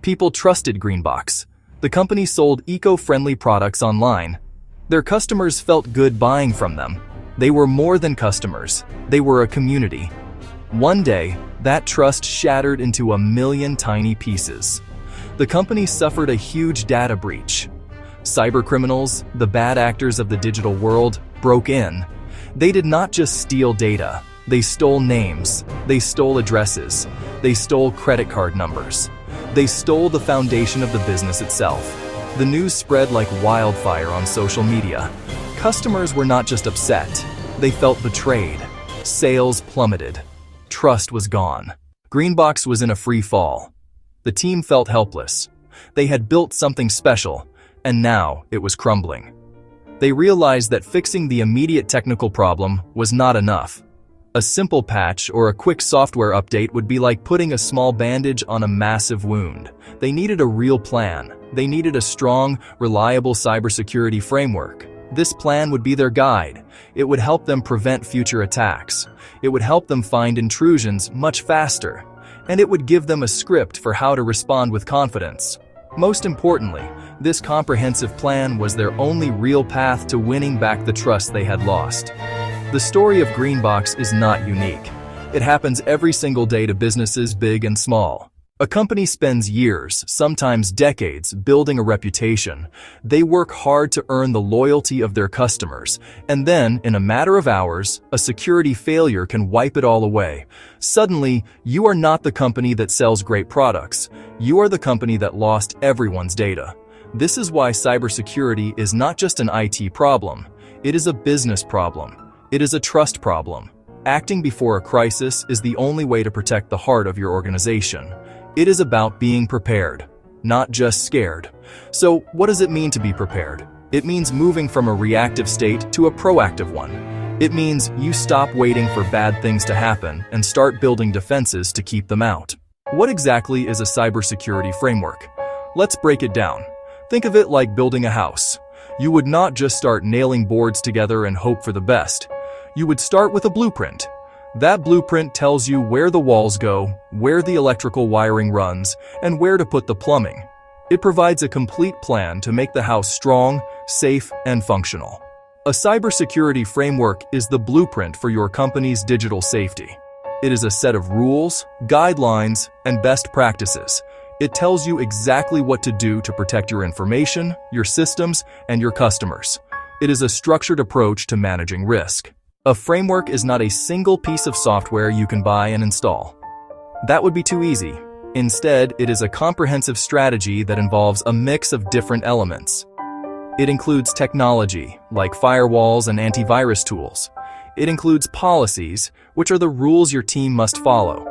People trusted Greenbox. The company sold eco-friendly products online. Their customers felt good buying from them. They were more than customers. They were a community. One day, that trust shattered into a million tiny pieces. The company suffered a huge data breach. Cybercriminals, the bad actors of the digital world, broke in. They did not just steal data. They stole names. They stole addresses. They stole credit card numbers. They stole the foundation of the business itself. The news spread like wildfire on social media. Customers were not just upset. They felt betrayed. Sales plummeted. Trust was gone. Greenbox was in a free fall. The team felt helpless. They had built something special, and now it was crumbling. They realized that fixing the immediate technical problem was not enough. A simple patch or a quick software update would be like putting a small bandage on a massive wound. They needed a real plan. They needed a strong, reliable cybersecurity framework. This plan would be their guide. It would help them prevent future attacks. It would help them find intrusions much faster. And it would give them a script for how to respond with confidence. Most importantly, this comprehensive plan was their only real path to winning back the trust they had lost. The story of Greenbox is not unique. It happens every single day to businesses big and small. A company spends years, sometimes decades, building a reputation. They work hard to earn the loyalty of their customers, and then, in a matter of hours, a security failure can wipe it all away. Suddenly, you are not the company that sells great products. You are the company that lost everyone's data. This is why cybersecurity is not just an IT problem. It is a business problem. It is a trust problem. Acting before a crisis is the only way to protect the heart of your organization. It is about being prepared, not just scared. So, what does it mean to be prepared? It means moving from a reactive state to a proactive one. It means you stop waiting for bad things to happen and start building defenses to keep them out. What exactly is a cybersecurity framework? Let's break it down. Think of it like building a house. You would not just start nailing boards together and hope for the best. You would start with a blueprint. That blueprint tells you where the walls go, where the electrical wiring runs, and where to put the plumbing. It provides a complete plan to make the house strong, safe, and functional. A cybersecurity framework is the blueprint for your company's digital safety. It is a set of rules, guidelines, and best practices. It tells you exactly what to do to protect your information, your systems, and your customers. It is a structured approach to managing risk. A framework is not a single piece of software you can buy and install. That would be too easy. Instead, it is a comprehensive strategy that involves a mix of different elements. It includes technology, like firewalls and antivirus tools. It includes policies, which are the rules your team must follow.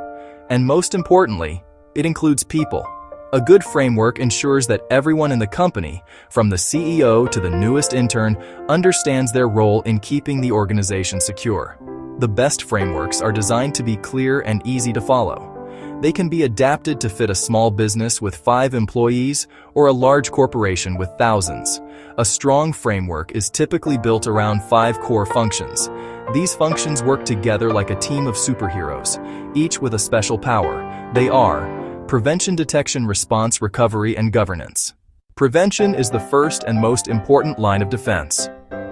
And most importantly, it includes people. A good framework ensures that everyone in the company, from the CEO to the newest intern, understands their role in keeping the organization secure. The best frameworks are designed to be clear and easy to follow. They can be adapted to fit a small business with 5 employees or a large corporation with thousands. A strong framework is typically built around 5 core functions. These functions work together like a team of superheroes, each with a special power. They are prevention, detection, response, recovery, and governance. Prevention is the first and most important line of defense.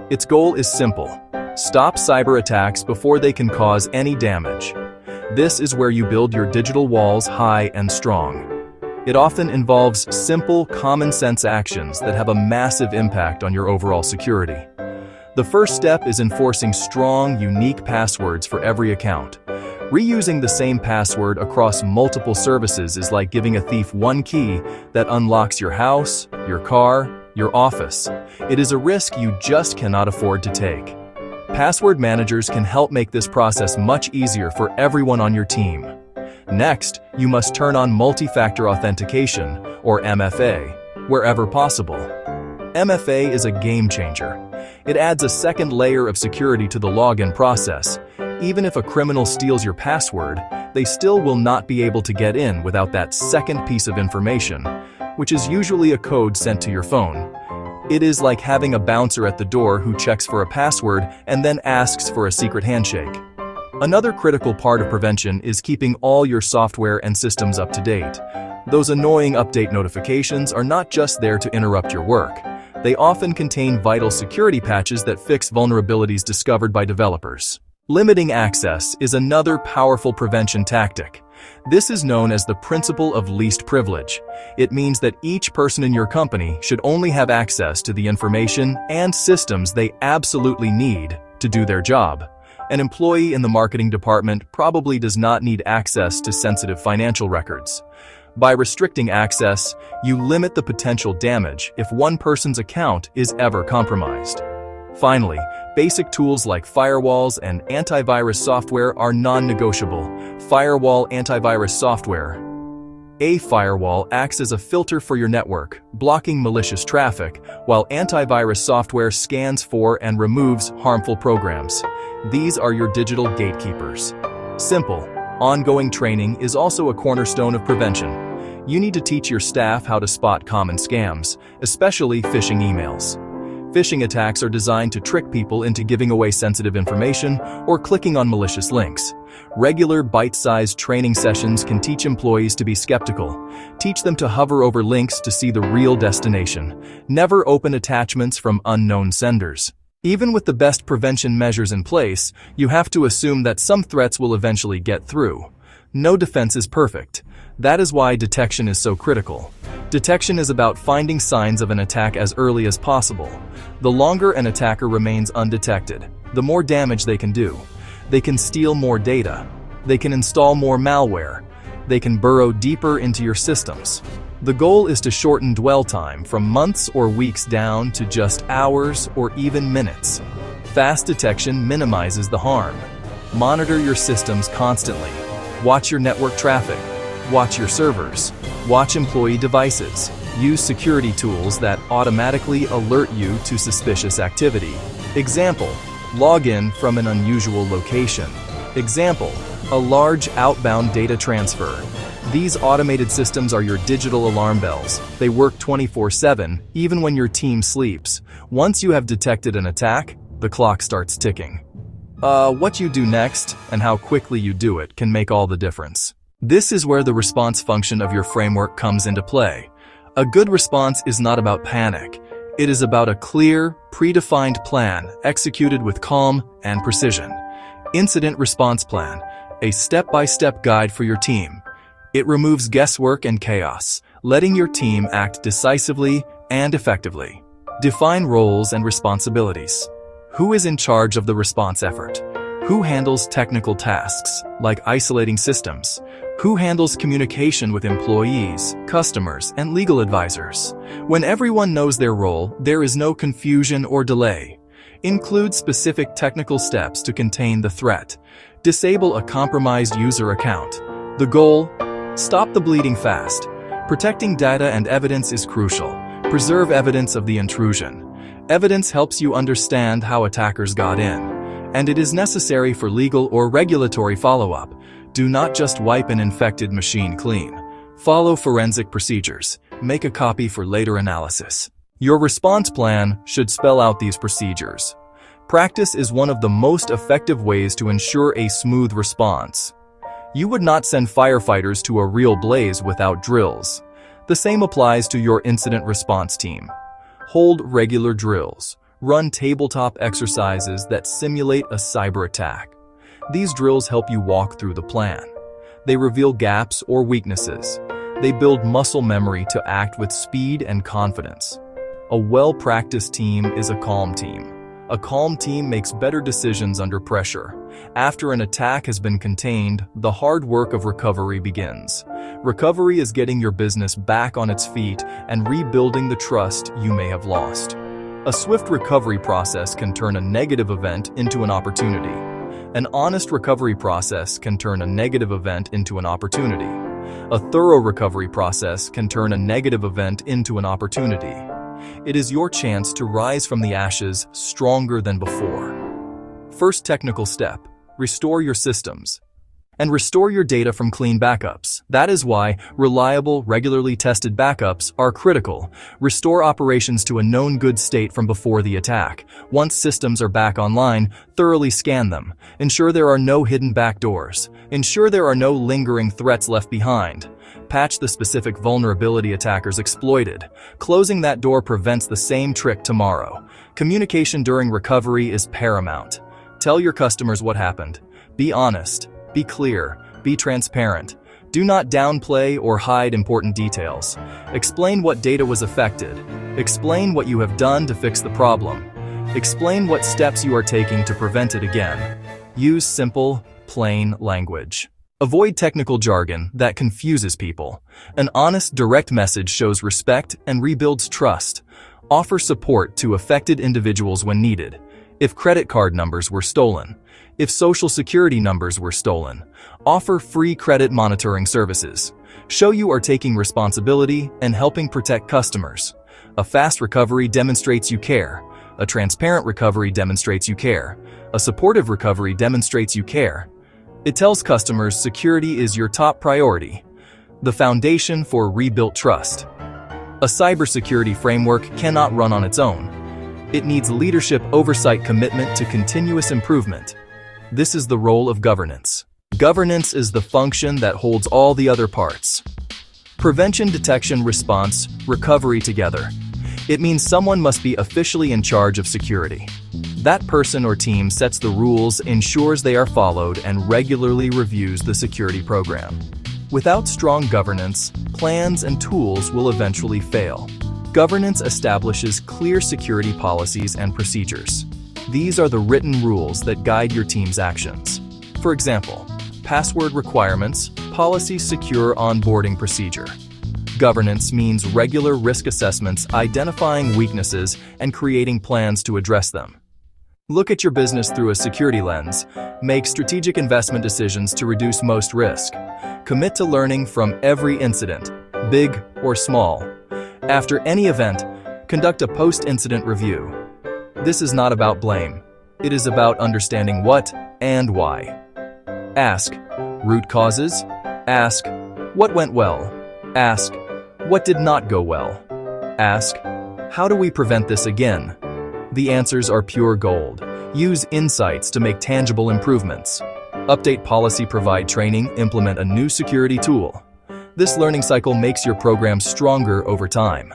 Its goal is simple: stop cyber attacks before they can cause any damage. This is where you build your digital walls high and strong. It often involves simple, common-sense actions that have a massive impact on your overall security. The first step is enforcing strong, unique passwords for every account. Reusing the same password across multiple services is like giving a thief one key that unlocks your house, your car, your office. It is a risk you just cannot afford to take. Password managers can help make this process much easier for everyone on your team. Next, you must turn on multi-factor authentication, or MFA, wherever possible. MFA is a game changer. It adds a second layer of security to the login process. Even if a criminal steals your password, they still will not be able to get in without that second piece of information, which is usually a code sent to your phone. It is like having a bouncer at the door who checks for a password and then asks for a secret handshake. Another critical part of prevention is keeping all your software and systems up to date. Those annoying update notifications are not just there to interrupt your work. They often contain vital security patches that fix vulnerabilities discovered by developers. Limiting access is another powerful prevention tactic. This is known as the principle of least privilege. It means that each person in your company should only have access to the information and systems they absolutely need to do their job. An employee in the marketing department probably does not need access to sensitive financial records. By restricting access, you limit the potential damage if one person's account is ever compromised. Finally, basic tools like firewalls and antivirus software are non-negotiable. Firewall antivirus software. A firewall acts as a filter for your network, blocking malicious traffic, while antivirus software scans for and removes harmful programs. These are your digital gatekeepers. Simple, ongoing training is also a cornerstone of prevention. You need to teach your staff how to spot common scams, especially phishing emails. Phishing attacks are designed to trick people into giving away sensitive information or clicking on malicious links. Regular bite-sized training sessions can teach employees to be skeptical. Teach them to hover over links to see the real destination. Never open attachments from unknown senders. Even with the best prevention measures in place, you have to assume that some threats will eventually get through. No defense is perfect. That is why detection is so critical. Detection is about finding signs of an attack as early as possible. The longer an attacker remains undetected, the more damage they can do. They can steal more data. They can install more malware. They can burrow deeper into your systems. The goal is to shorten dwell time from months or weeks down to just hours or even minutes. Fast detection minimizes the harm. Monitor your systems constantly. Watch your network traffic. Watch your servers. Watch employee devices. Use security tools that automatically alert you to suspicious activity. Example, log in from an unusual location. Example, a large outbound data transfer. These automated systems are your digital alarm bells. They work 24/7, even when your team sleeps. Once you have detected an attack, the clock starts ticking. What you do next and how quickly you do it can make all the difference. This is where the response function of your framework comes into play. A good response is not about panic. It is about a clear, predefined plan executed with calm and precision. Incident Response Plan, a step-by-step guide for your team. It removes guesswork and chaos, letting your team act decisively and effectively. Define roles and responsibilities. Who is in charge of the response effort? Who handles technical tasks, like isolating systems? Who handles communication with employees, customers, and legal advisors? When everyone knows their role, there is no confusion or delay. Include specific technical steps to contain the threat. Disable a compromised user account. The goal? Stop the bleeding fast. Protecting data and evidence is crucial. Preserve evidence of the intrusion. Evidence helps you understand how attackers got in, and it is necessary for legal or regulatory follow-up. Do not just wipe an infected machine clean. Follow forensic procedures. Make a copy for later analysis. Your response plan should spell out these procedures. Practice is one of the most effective ways to ensure a smooth response. You would not send firefighters to a real blaze without drills. The same applies to your incident response team. Hold regular drills. Run tabletop exercises that simulate a cyber attack. These drills help you walk through the plan. They reveal gaps or weaknesses. They build muscle memory to act with speed and confidence. A well-practiced team is a calm team. A calm team makes better decisions under pressure. After an attack has been contained, the hard work of recovery begins. Recovery is getting your business back on its feet and rebuilding the trust you may have lost. A swift recovery process can turn a negative event into an opportunity. An honest recovery process can turn a negative event into an opportunity. A thorough recovery process can turn a negative event into an opportunity. It is your chance to rise from the ashes stronger than before. First technical step, restore your systems. And restore your data from clean backups. That is why reliable, regularly tested backups are critical. Restore operations to a known good state from before the attack. Once systems are back online, thoroughly scan them. Ensure there are no hidden backdoors. Ensure there are no lingering threats left behind. Patch the specific vulnerability attackers exploited. Closing that door prevents the same trick tomorrow. Communication during recovery is paramount. Tell your customers what happened. Be honest. Be clear, be transparent. Do not downplay or hide important details. Explain what data was affected. Explain what you have done to fix the problem. Explain what steps you are taking to prevent it again. Use simple, plain language. Avoid technical jargon that confuses people. An honest, direct message shows respect and rebuilds trust. Offer support to affected individuals when needed. If credit card numbers were stolen, if social security numbers were stolen, offer free credit monitoring services. Show you are taking responsibility and helping protect customers. A fast recovery demonstrates you care. A transparent recovery demonstrates you care. A supportive recovery demonstrates you care. It tells customers security is your top priority. The foundation for rebuilt trust. A cybersecurity framework cannot run on its own. It needs leadership oversight, commitment to continuous improvement. This is the role of governance. Governance is the function that holds all the other parts. Prevention, detection, response, recovery together. It means someone must be officially in charge of security. That person or team sets the rules, ensures they are followed, and regularly reviews the security program. Without strong governance, plans and tools will eventually fail. Governance establishes clear security policies and procedures. These are the written rules that guide your team's actions. For example, password requirements, policy, secure onboarding procedure. Governance means regular risk assessments, identifying weaknesses, and creating plans to address them. Look at your business through a security lens. Make strategic investment decisions to reduce most risk. Commit to learning from every incident, big or small. After any event, conduct a post-incident review. This is not about blame. It is about understanding what and why. Ask, root causes. Ask, what went well? Ask, what did not go well? Ask, how do we prevent this again? The answers are pure gold. Use insights to make tangible improvements. Update policy, provide training, implement a new security tool. This learning cycle makes your program stronger over time.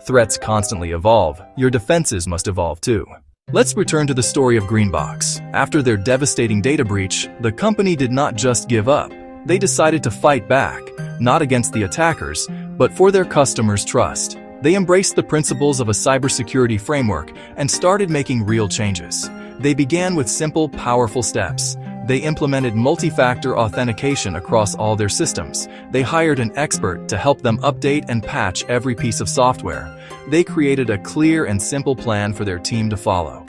Threats constantly evolve. Your defenses must evolve too. Let's return to the story of Greenbox. After their devastating data breach, the company did not just give up. They decided to fight back, not against the attackers, but for their customers' trust. They embraced the principles of a cybersecurity framework and started making real changes. They began with simple, powerful steps. They implemented multi-factor authentication across all their systems. They hired an expert to help them update and patch every piece of software. They created a clear and simple plan for their team to follow.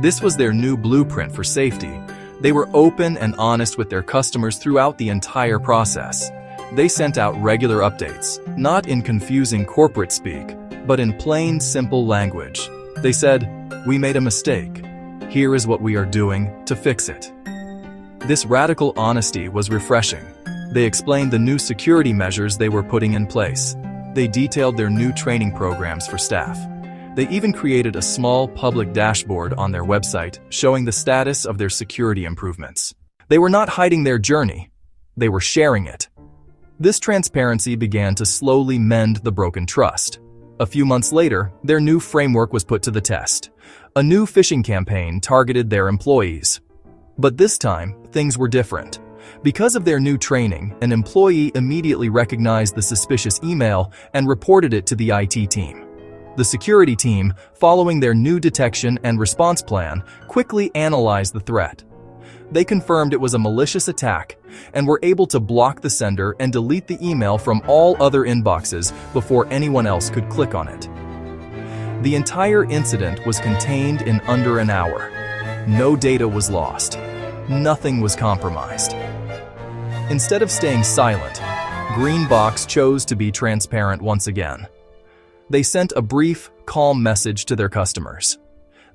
This was their new blueprint for safety. They were open and honest with their customers throughout the entire process. They sent out regular updates, not in confusing corporate speak, but in plain, simple language. They said, "We made a mistake. Here is what we are doing to fix it." This radical honesty was refreshing. They explained the new security measures they were putting in place. They detailed their new training programs for staff. They even created a small public dashboard on their website showing the status of their security improvements. They were not hiding their journey. They were sharing it. This transparency began to slowly mend the broken trust. A few months later, their new framework was put to the test. A new phishing campaign targeted their employees. But this time, things were different. Because of their new training, an employee immediately recognized the suspicious email and reported it to the IT team. The security team, following their new detection and response plan, quickly analyzed the threat. They confirmed it was a malicious attack and were able to block the sender and delete the email from all other inboxes before anyone else could click on it. The entire incident was contained in under an hour. No data was lost. Nothing was compromised. Instead of staying silent, Greenbox chose to be transparent once again. They sent a brief, calm message to their customers.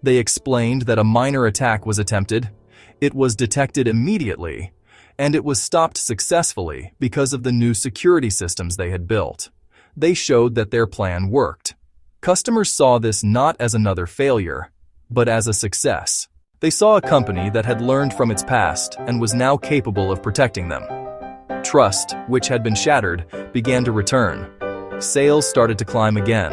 They explained that a minor attack was attempted, it was detected immediately, and it was stopped successfully because of the new security systems they had built. They showed that their plan worked. Customers saw this not as another failure, but as a success. They saw a company that had learned from its past and was now capable of protecting them. Trust, which had been shattered, began to return. Sales started to climb again.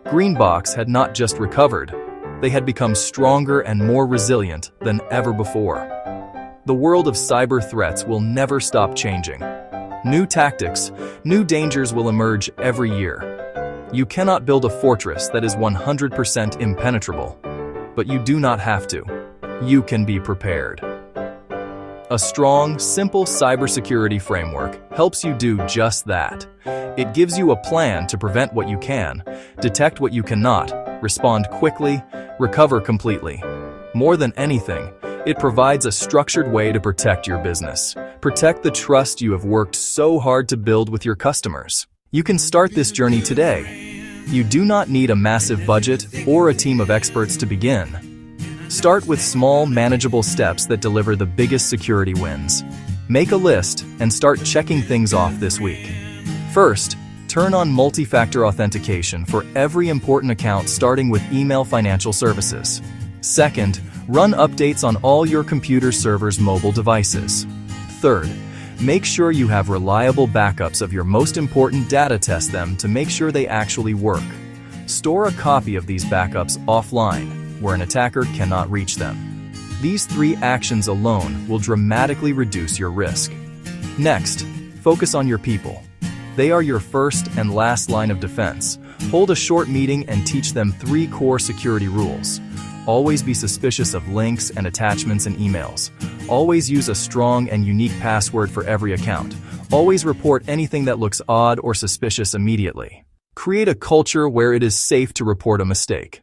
Greenbox had not just recovered, they had become stronger and more resilient than ever before. The world of cyber threats will never stop changing. New tactics, new dangers will emerge every year. You cannot build a fortress that is 100% impenetrable, but you do not have to. You can be prepared. A strong, simple cybersecurity framework helps you do just that. It gives you a plan to prevent what you can, detect what you cannot, respond quickly, recover completely. More than anything, it provides a structured way to protect your business. Protect the trust you have worked so hard to build with your customers. You can start this journey today. You do not need a massive budget or a team of experts to begin. Start with small, manageable steps that deliver the biggest security wins. Make a list and start checking things off this week. First, turn on multi-factor authentication for every important account starting with email financial services. Second, run updates on all your computer servers' mobile devices. Third, make sure you have reliable backups of your most important data. Test them to make sure they actually work. Store a copy of these backups offline, where an attacker cannot reach them. These 3 actions alone will dramatically reduce your risk. Next, focus on your people. They are your first and last line of defense. Hold a short meeting and teach them 3 core security rules. Always be suspicious of links and attachments in emails. Always use a strong and unique password for every account. Always report anything that looks odd or suspicious immediately. Create a culture where it is safe to report a mistake.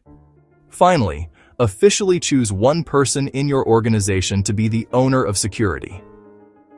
Finally, officially choose one person in your organization to be the owner of security.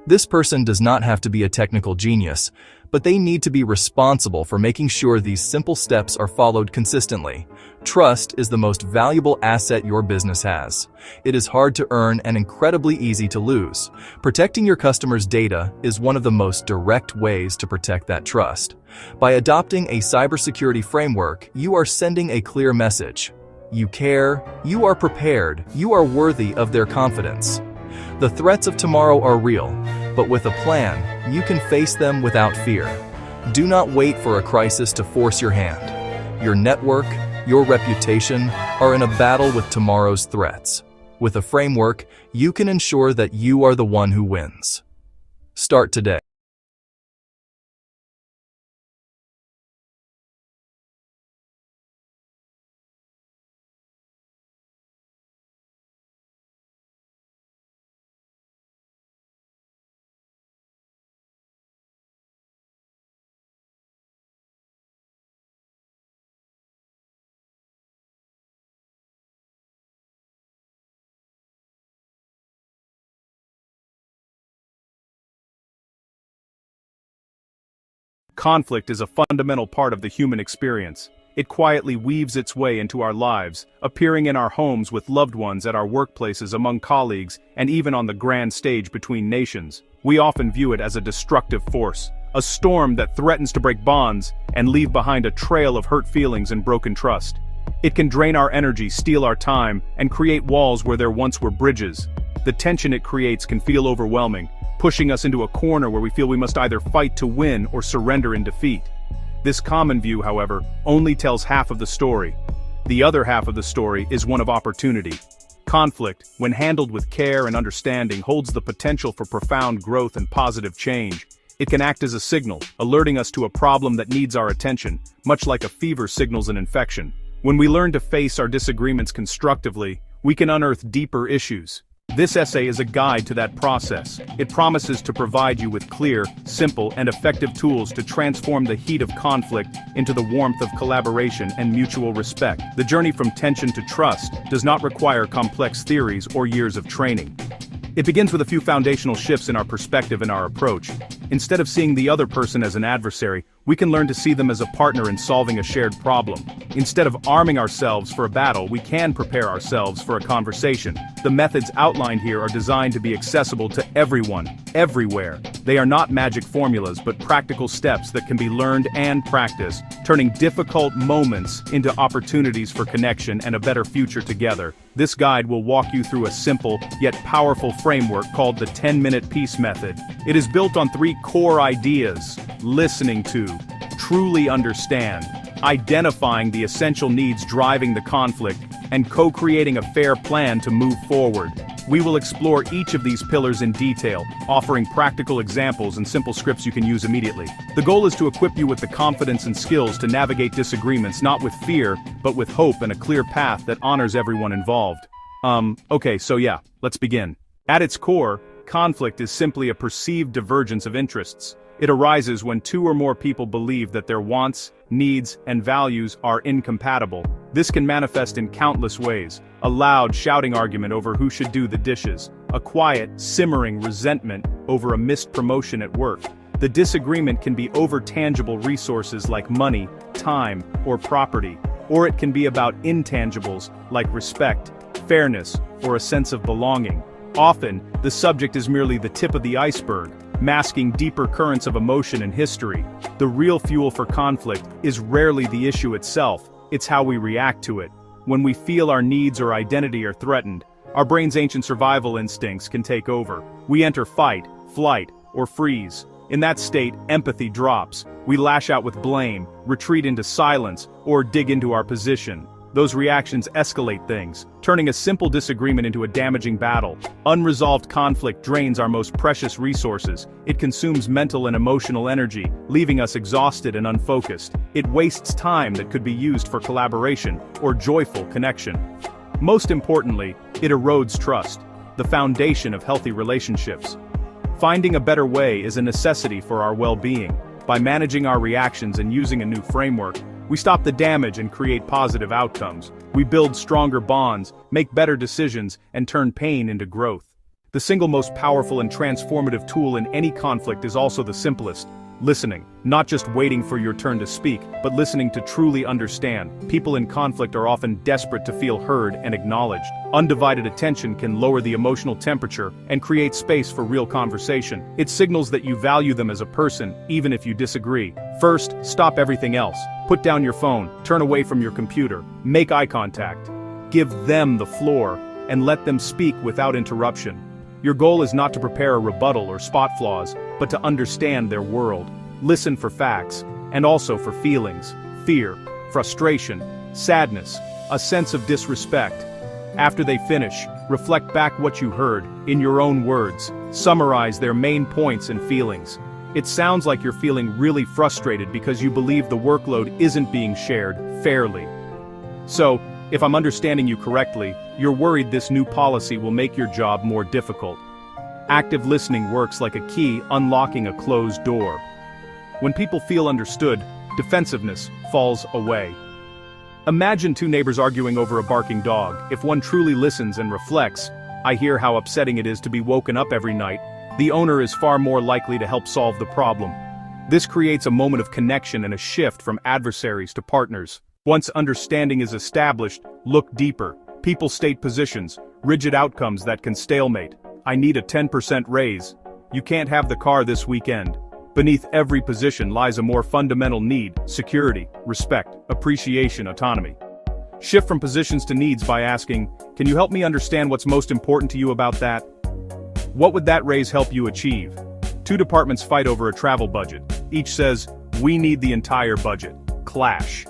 This person does not have to be a technical genius, but they need to be responsible for making sure these simple steps are followed consistently. Trust is the most valuable asset your business has. It is hard to earn and incredibly easy to lose. Protecting your customers' data is one of the most direct ways to protect that trust. By adopting a cybersecurity framework, you are sending a clear message. You care, you are prepared, you are worthy of their confidence. The threats of tomorrow are real, but with a plan, you can face them without fear. Do not wait for a crisis to force your hand. Your network, your reputation are in a battle with tomorrow's threats. With a framework, you can ensure that you are the one who wins. Start today. Conflict is a fundamental part of the human experience. It quietly weaves its way into our lives, appearing in our homes with loved ones, at our workplaces, among colleagues, and even on the grand stage between nations. We often view it as a destructive force, a storm that threatens to break bonds and leave behind a trail of hurt feelings and broken trust. It can drain our energy, steal our time, and create walls where there once were bridges. The tension it creates can feel overwhelming, pushing us into a corner where we feel we must either fight to win or surrender in defeat. This common view, however, only tells half of the story. The other half of the story is one of opportunity. Conflict, when handled with care and understanding, holds the potential for profound growth and positive change. It can act as a signal, alerting us to a problem that needs our attention, much like a fever signals an infection. When we learn to face our disagreements constructively, we can unearth deeper issues. This essay is a guide to that process. It promises to provide you with clear, simple, and effective tools to transform the heat of conflict into the warmth of collaboration and mutual respect. The journey from tension to trust does not require complex theories or years of training. It begins with a few foundational shifts in our perspective and our approach. Instead of seeing the other person as an adversary, we can learn to see them as a partner in solving a shared problem. Instead of arming ourselves for a battle, we can prepare ourselves for a conversation. The methods outlined here are designed to be accessible to everyone, everywhere. They are not magic formulas, but practical steps that can be learned and practiced, turning difficult moments into opportunities for connection and a better future together. This guide will walk you through a simple, yet powerful framework called the 10-minute peace method. It is built on 3 core ideas: listening to, truly understand, identifying the essential needs driving the conflict, and co-creating a fair plan to move forward. We will explore each of these pillars in detail, offering practical examples and simple scripts you can use immediately. The goal is to equip you with the confidence and skills to navigate disagreements not with fear, but with hope and a clear path that honors everyone involved. Okay, so yeah, let's begin. At its core, conflict is simply a perceived divergence of interests. It arises when 2 or more people believe that their wants, needs, and values are incompatible. This can manifest in countless ways: a loud, shouting argument over who should do the dishes, a quiet, simmering resentment over a missed promotion at work. The disagreement can be over tangible resources like money, time, or property, or it can be about intangibles like respect, fairness, or a sense of belonging. Often, the subject is merely the tip of the iceberg, masking deeper currents of emotion and history. The real fuel for conflict is rarely the issue itself, it's how we react to it. When we feel our needs or identity are threatened, our brain's ancient survival instincts can take over. We enter fight, flight, or freeze. In that state, empathy drops. We lash out with blame, retreat into silence, or dig into our position. Those reactions escalate things, turning a simple disagreement into a damaging battle. Unresolved conflict drains our most precious resources. It consumes mental and emotional energy, leaving us exhausted and unfocused. It wastes time that could be used for collaboration or joyful connection. Most importantly, it erodes trust, the foundation of healthy relationships. Finding a better way is a necessity for our well-being. By managing our reactions and using a new framework, we stop the damage and create positive outcomes. We build stronger bonds, make better decisions, and turn pain into growth. The single most powerful and transformative tool in any conflict is also the simplest: listening. Not just waiting for your turn to speak, but listening to truly understand. People in conflict are often desperate to feel heard and acknowledged. Undivided attention can lower the emotional temperature and create space for real conversation. It signals that you value them as a person, even if you disagree. First, stop everything else. Put down your phone, turn away from your computer, make eye contact. Give them the floor, and let them speak without interruption. Your goal is not to prepare a rebuttal or spot flaws, but to understand their world. Listen for facts, and also for feelings: fear, frustration, sadness, a sense of disrespect. After they finish, reflect back what you heard, in your own words. Summarize their main points and feelings. It sounds like you're feeling really frustrated because you believe the workload isn't being shared fairly. So, if I'm understanding you correctly, you're worried this new policy will make your job more difficult. Active listening works like a key unlocking a closed door. When people feel understood, defensiveness falls away. Imagine 2 neighbors arguing over a barking dog. If one truly listens and reflects, "I hear how upsetting it is to be woken up every night," the owner is far more likely to help solve the problem. This creates a moment of connection and a shift from adversaries to partners. Once understanding is established, look deeper. People state positions, rigid outcomes that can stalemate. "I need a 10% raise." "You can't have the car this weekend." Beneath every position lies a more fundamental need: security, respect, appreciation, autonomy. Shift from positions to needs by asking, "Can you help me understand what's most important to you about that? What would that raise help you achieve?" 2 departments fight over a travel budget. Each says, "We need the entire budget." Clash.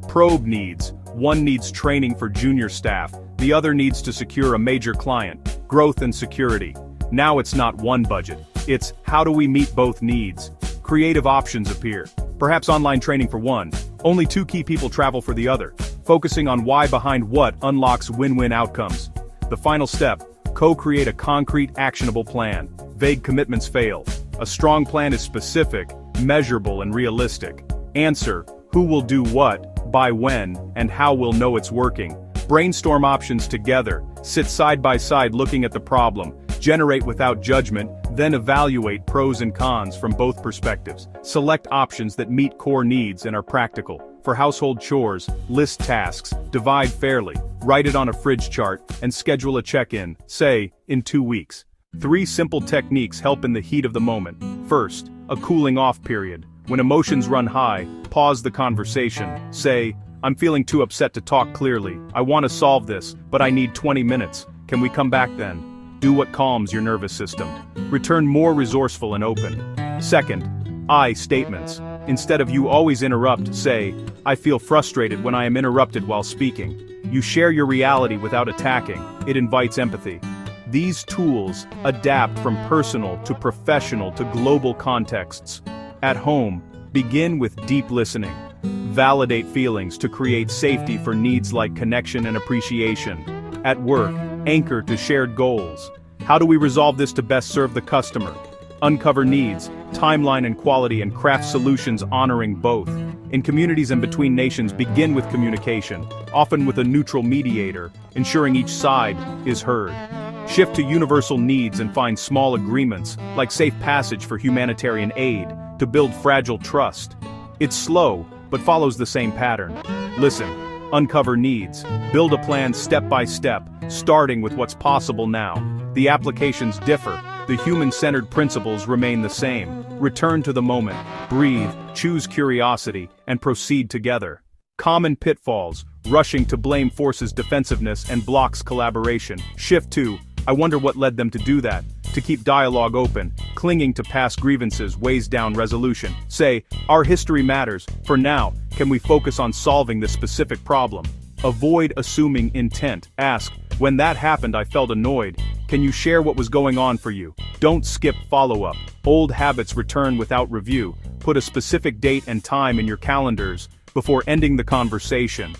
Probe needs. One needs training for junior staff, the other needs to secure a major client. Growth and security. Now it's not one budget. It's, how do we meet both needs? Creative options appear. Perhaps online training for one. Only 2 key people travel for the other. Focusing on why behind what unlocks win-win outcomes. The final step: co-create a concrete, actionable plan. Vague commitments fail. A strong plan is specific, measurable, and realistic. Answer: who will do what, by when, and how we'll know it's working. Brainstorm options together. Sit side by side looking at the problem. Generate without judgment, then evaluate pros and cons from both perspectives. Select options that meet core needs and are practical. For household chores, list tasks, divide fairly, write it on a fridge chart, and schedule a check-in, say, in 2 weeks. 3 simple techniques help in the heat of the moment. First, a cooling off period. When emotions run high, pause the conversation. Say, I'm feeling too upset to talk clearly. I want to solve this, but I need 20 minutes. Can we come back then? Do what calms your nervous system. Return more resourceful and open. Second, I statements. Instead of you always interrupt, say, I feel frustrated when I am interrupted while speaking. You share your reality without attacking. It invites empathy. These tools adapt from personal to professional to global contexts. At home, begin with deep listening. Validate feelings to create safety for needs like connection and appreciation. At work, anchor to shared goals. How do we resolve this to best serve the customer? Uncover needs, timeline and quality, and craft solutions honoring both. In communities and between nations, begin with communication, often with a neutral mediator, ensuring each side is heard. Shift to universal needs and find small agreements, like safe passage for humanitarian aid, to build fragile trust. It's slow, but follows the same pattern. Listen, uncover needs, build a plan step by step, starting with what's possible now. The applications differ, the human-centered principles remain the same. Return to the moment, breathe, choose curiosity, and proceed together. Common pitfalls, rushing to blame forces defensiveness and blocks collaboration. Shift to, I wonder what led them to do that. To keep dialogue open, clinging to past grievances weighs down resolution. Say, our history matters. For now, can we focus on solving this specific problem? Avoid assuming intent. Ask, when that happened I felt annoyed. Can you share what was going on for you? Don't skip follow-up. Old habits return without review. Put a specific date and time in your calendars before ending the conversation.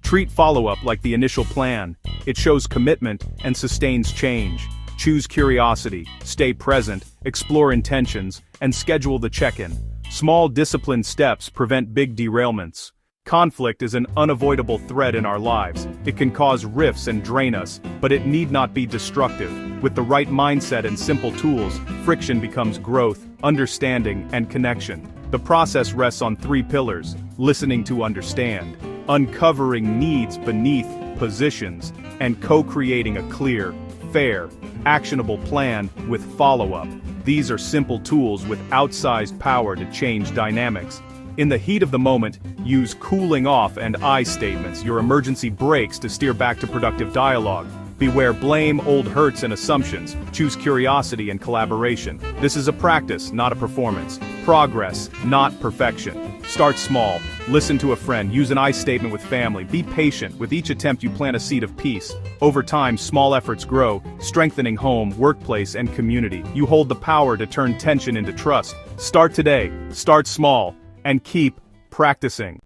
Treat follow-up like the initial plan. It shows commitment and sustains change. Choose curiosity, stay present, explore intentions, and schedule the check-in. Small disciplined steps prevent big derailments. Conflict is an unavoidable thread in our lives. It can cause rifts and drain us, but it need not be destructive. With the right mindset and simple tools, friction becomes growth, understanding, and connection. The process rests on 3 pillars: listening to understand, uncovering needs beneath positions, and co-creating a clear, fair, actionable plan with follow-up. These are simple tools with outsized power to change dynamics. In the heat of the moment, use cooling off and I statements, your emergency brakes, to steer back to productive dialogue. Beware blame, old hurts, and assumptions. Choose curiosity and collaboration. This is a practice, not a performance. Progress, not perfection. Start small. Listen to a friend. Use an I statement with family. Be patient. With each attempt you plant a seed of peace. Over time, small efforts grow, strengthening home, workplace, and community. You hold the power to turn tension into trust. Start today. Start small. And keep practicing.